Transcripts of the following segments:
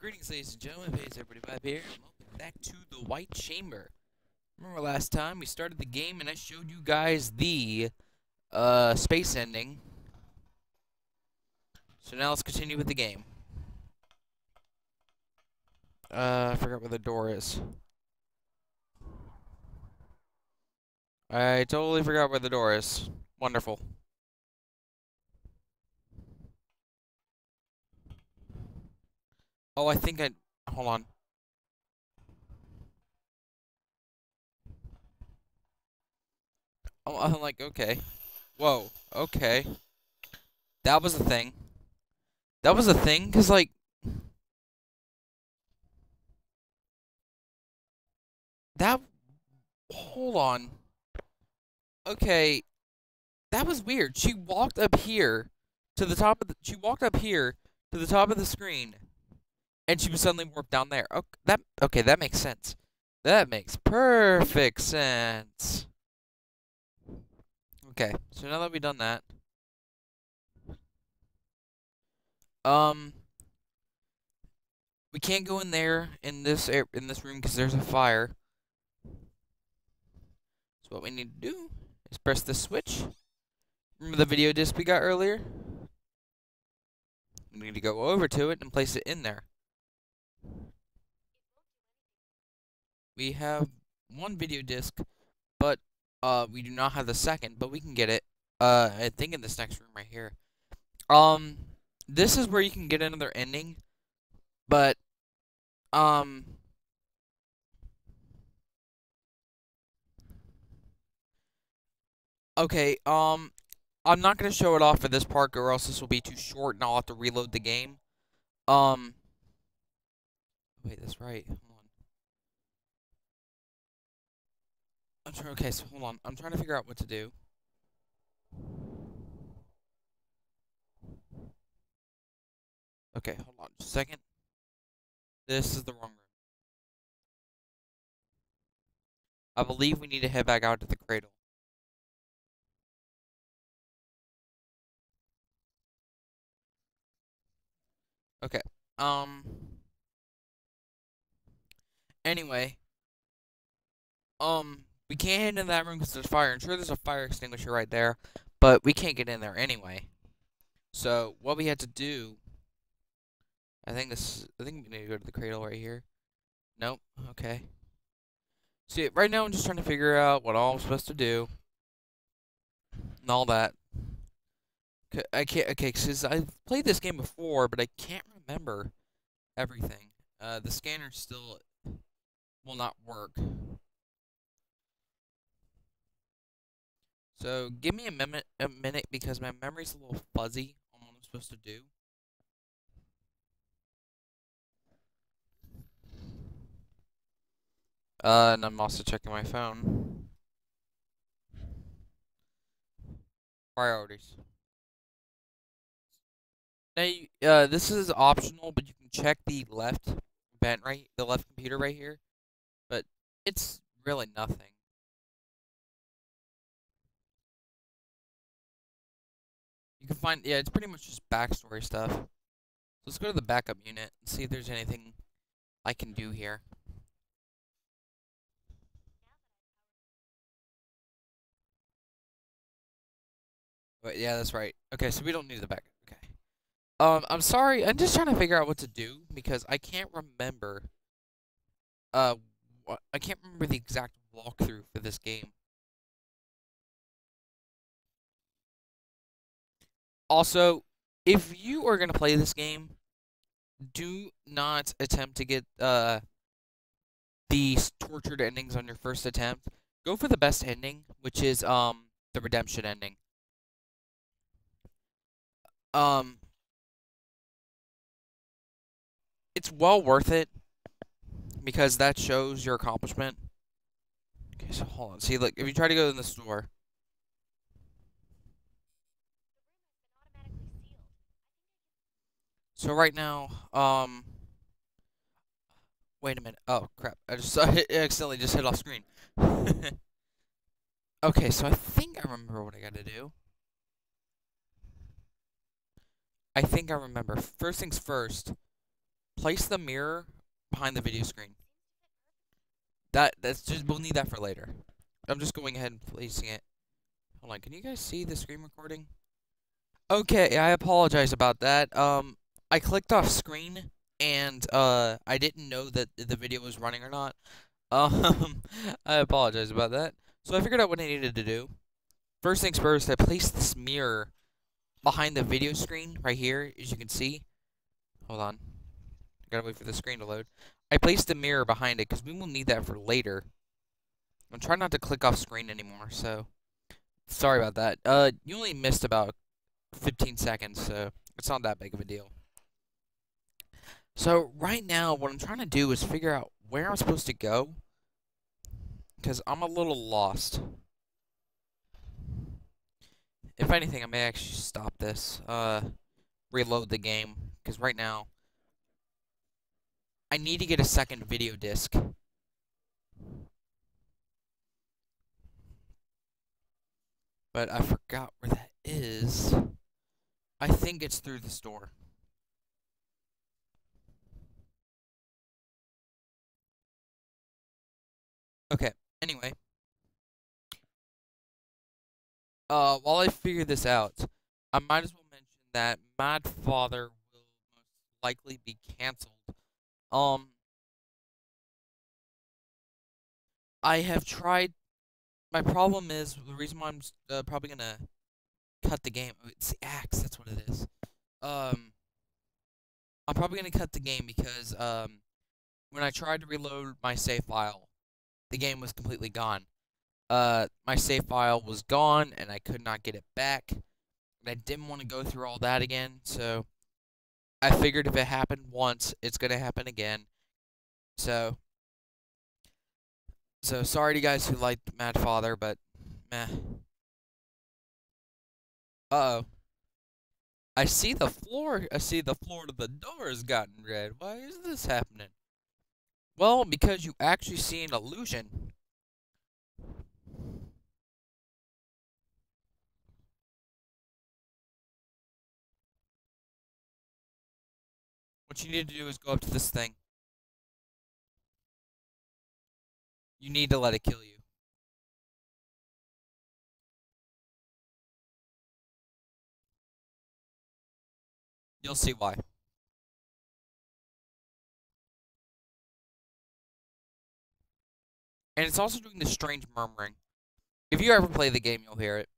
Greetings, ladies and gentlemen. Hey, everybody Vibe here. Welcome back to the White Chamber. Remember last time we started the game and I showed you guys the space ending. So now let's continue with the game. I forgot where the door is. I totally forgot where the door is. Wonderful. Oh, I think I... Hold on. Oh, I'm like, okay. Whoa, okay. That was a thing. That was a thing, because, like... That... Hold on. Okay. That was weird. She walked up here to the top of the... She walked up here to the top of the screen. And she was suddenly warped down there. Okay, that makes sense. That makes perfect sense. Okay, so now that we've done that, we can't go in there in this room because there's a fire. So what we need to do is press the switch. Remember the video disc we got earlier? We need to go over to it and place it in there. We have one video disc, but we do not have the second, but we can get it. I think in this next room right here. This is where you can get another ending, but okay, I'm not gonna show it off for this part, or else this will be too short, and I'll have to reload the game. Wait, that's right. Hold on. Okay, so hold on. I'm trying to figure out what to do. Okay, hold on just a second. This is the wrong room. I believe we need to head back out to the cradle. Okay. Anyway. We can't head in that room because there's fire. I'm sure there's a fire extinguisher right there, but we can't get in there anyway. So what we had to do, I think we need to go to the cradle right here. Nope. Okay. See, right now I'm just trying to figure out what all I'm supposed to do and all that. I can't. Okay, because I've played this game before, but I can't remember everything. The scanner still will not work. So give me a minute because my memory's a little fuzzy on what I'm supposed to do. And I'm also checking my phone. Priorities. Now, this is optional, but you can check the left vent the left computer right here. But it's really nothing. You can find, yeah, it's pretty much just backstory stuff. So let's go to the backup unit and see if there's anything I can do here. Wait, yeah, that's right. Okay, so we don't need the backup. Okay. I'm sorry. I'm just trying to figure out what to do because I can't remember. I can't remember the exact walkthrough for this game. Also, if you are gonna play this game, do not attempt to get these tortured endings on your first attempt. Go for the best ending, which is the redemption ending. It's well worth it because that shows your accomplishment. Okay, so hold on. See, look, if you try to go in the store. So right now, wait a minute. Oh, crap. I accidentally just hit off screen. Okay, so I think I remember what I gotta do. I think I remember. First things first, place the mirror behind the video screen. That's just, we'll need that for later. I'm just going ahead and placing it. Hold on, can you guys see the screen recording? Okay, I apologize about that. I clicked off screen and I didn't know that the video was running or not. Um, I apologize about that. So I figured out what I needed to do. First things first, I placed this mirror behind the video screen right here, as you can see. Hold on. I gotta wait for the screen to load. I placed the mirror behind it because we will need that for later. I'm trying not to click off screen anymore, so sorry about that. You only missed about 15 seconds, so it's not that big of a deal. So right now, what I'm trying to do is figure out where I'm supposed to go, because I'm a little lost. If anything, I may actually stop this, reload the game, because right now, I need to get a second video disc. But I forgot where that is. I think it's through the store. Okay, anyway. While I figure this out, I might as well mention that Mad Father will most likely be canceled. Um, I have tried. My problem is the reason why I'm probably gonna cut the game. It's the axe. That's what it is. I'm probably gonna cut the game because when I tried to reload my save file, the game was completely gone. My save file was gone, and I could not get it back. And I didn't want to go through all that again, so I figured if it happened once, it's gonna happen again. So sorry to you guys who liked Mad Father, but meh. Uh-oh. I see the floor to the door has gotten red. Why is this happening? Well, because you actually see an illusion. What you need to do is go up to this thing. You need to let it kill you. You'll see why. And it's also doing this strange murmuring. If you ever play the game, you'll hear it.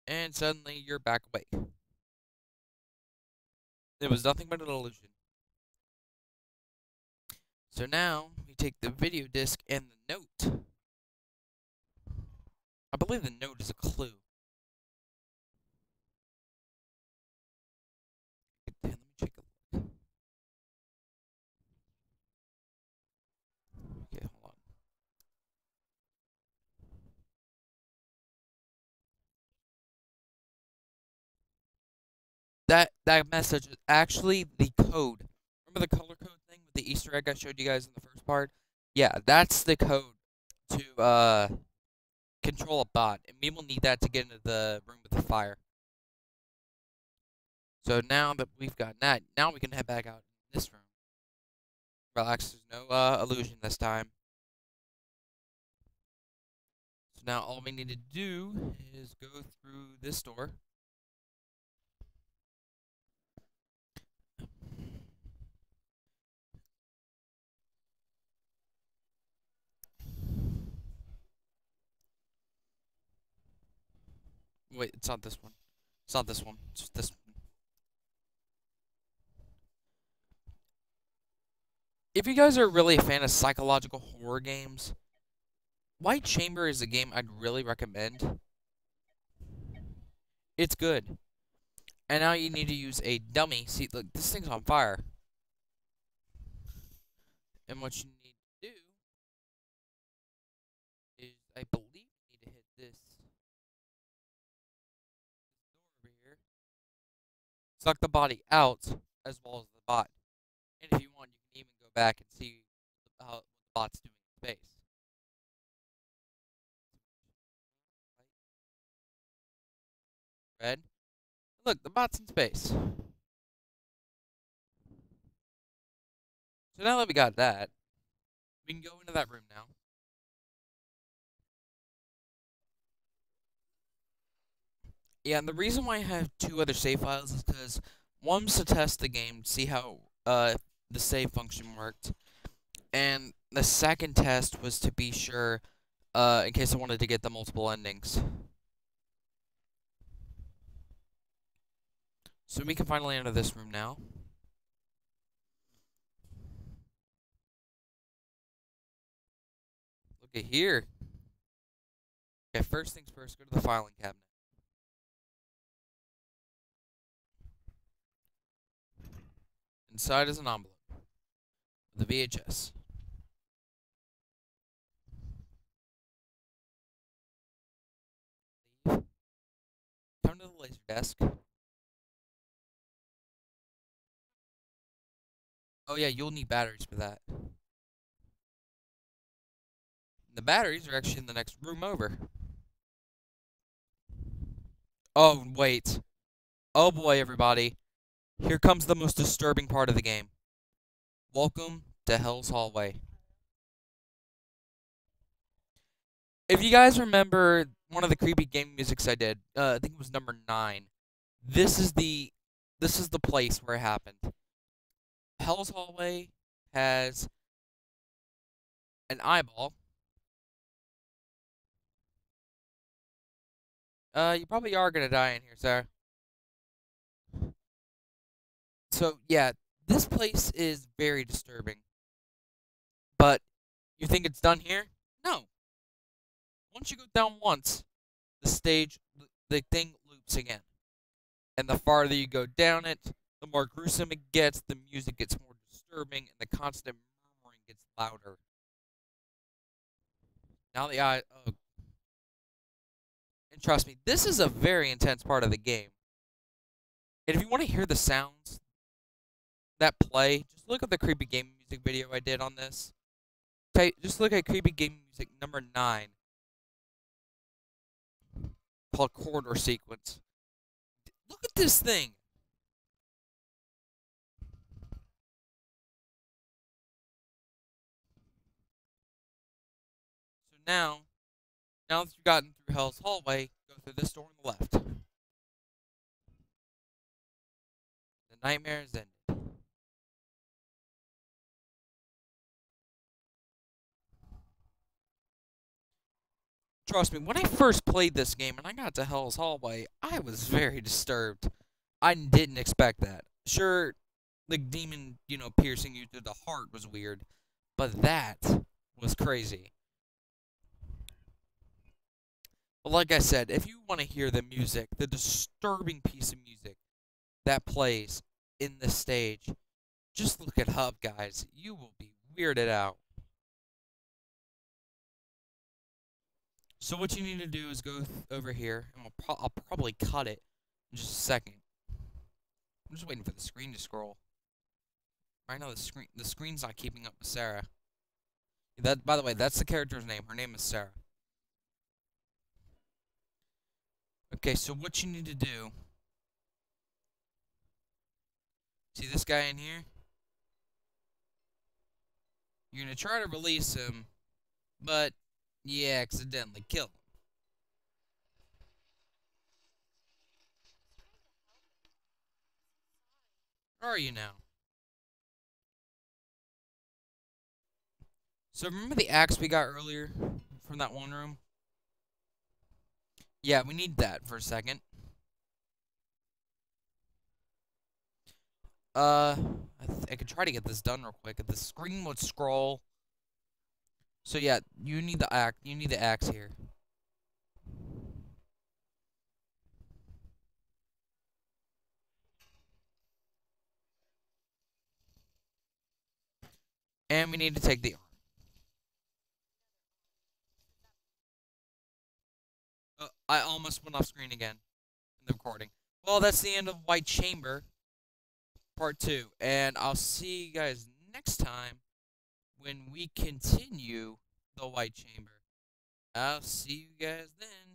And suddenly, you're back awake. It was nothing but an illusion. So now, we take the video disc and the note. I believe the note is a clue. Let me check a look. Okay, hold on. That message is actually the code. Remember the color code thing with the Easter egg I showed you guys in the first part? Yeah, that's the code to control a bot, and we will need that to get into the room with the fire. So now that we've got that, now we can head back out in this room. Relax, there's no illusion this time. So now all we need to do is go through this door. Wait, it's not this one. It's not this one. It's this one. If you guys are really a fan of psychological horror games, White Chamber is a game I'd really recommend. It's good. And now you need to use a dummy. See, look, this thing's on fire. And what you need to do is, I believe you need to hit this door over here. Suck the body out, as well as the bot. And if you want, you can even go back and see how what the bot's doing in space. Red. Look, the bot's in space. So now that we got that, we can go into that room now. Yeah, and the reason why I have 2 other save files is because one was to test the game, see how the save function worked, and the second test was to be sure, in case I wanted to get the multiple endings. So we can finally enter this room now. Look at here. Okay, first things first, go to the filing cabinet. Inside is an envelope with a VHS. Leave. Come to the laser desk. Oh yeah, you'll need batteries for that. The batteries are actually in the next room over. Oh, wait. Oh boy, everybody. Here comes the most disturbing part of the game. Welcome to Hell's Hallway. If you guys remember one of the creepy game musics I did, I think it was number 9. This is the place where it happened. Hell's Hallway has an eyeball. You probably are gonna die in here, sir. So yeah, this place is very disturbing. But you think it's done here? No. Once you go down once, the thing loops again. And the farther you go down it, the more gruesome it gets, the music gets more disturbing, and the constant murmuring gets louder. Now the eye. Oh. And trust me, this is a very intense part of the game. And if you want to hear the sounds that play, just look at the creepy game music video I did on this. Okay, just look at creepy game music number 9. Called Corridor Sequence. Look at this thing! So now that you've gotten through Hell's Hallway, go through this door on the left. The nightmare is ended. Trust me, when I first played this game and I got to Hell's Hallway, I was very disturbed. I didn't expect that. Sure, the demon, piercing you through the heart was weird, but that was crazy. But like I said, if you want to hear the music, the disturbing piece of music that plays in this stage, just look it up, guys. You will be weirded out. So what you need to do is go over here, and I'll probably cut it in just a second. I'm just waiting for the screen to scroll. I know the screen's not keeping up with Sarah. By the way, that's the character's name. Her name is Sarah. Okay, so what you need to do. See this guy in here? You're gonna try to release him, but you accidentally kill him. Where are you now? So remember the axe we got earlier from that one room? Yeah, we need that for a second. I could try to get this done real quick if the screen would scroll. So yeah, you need the axe here. And we need to take the arm. I almost went off screen again in the recording. Well, that's the end of White Chamber, Part 2. And I'll see you guys next time when we continue the White Chamber. I'll see you guys then.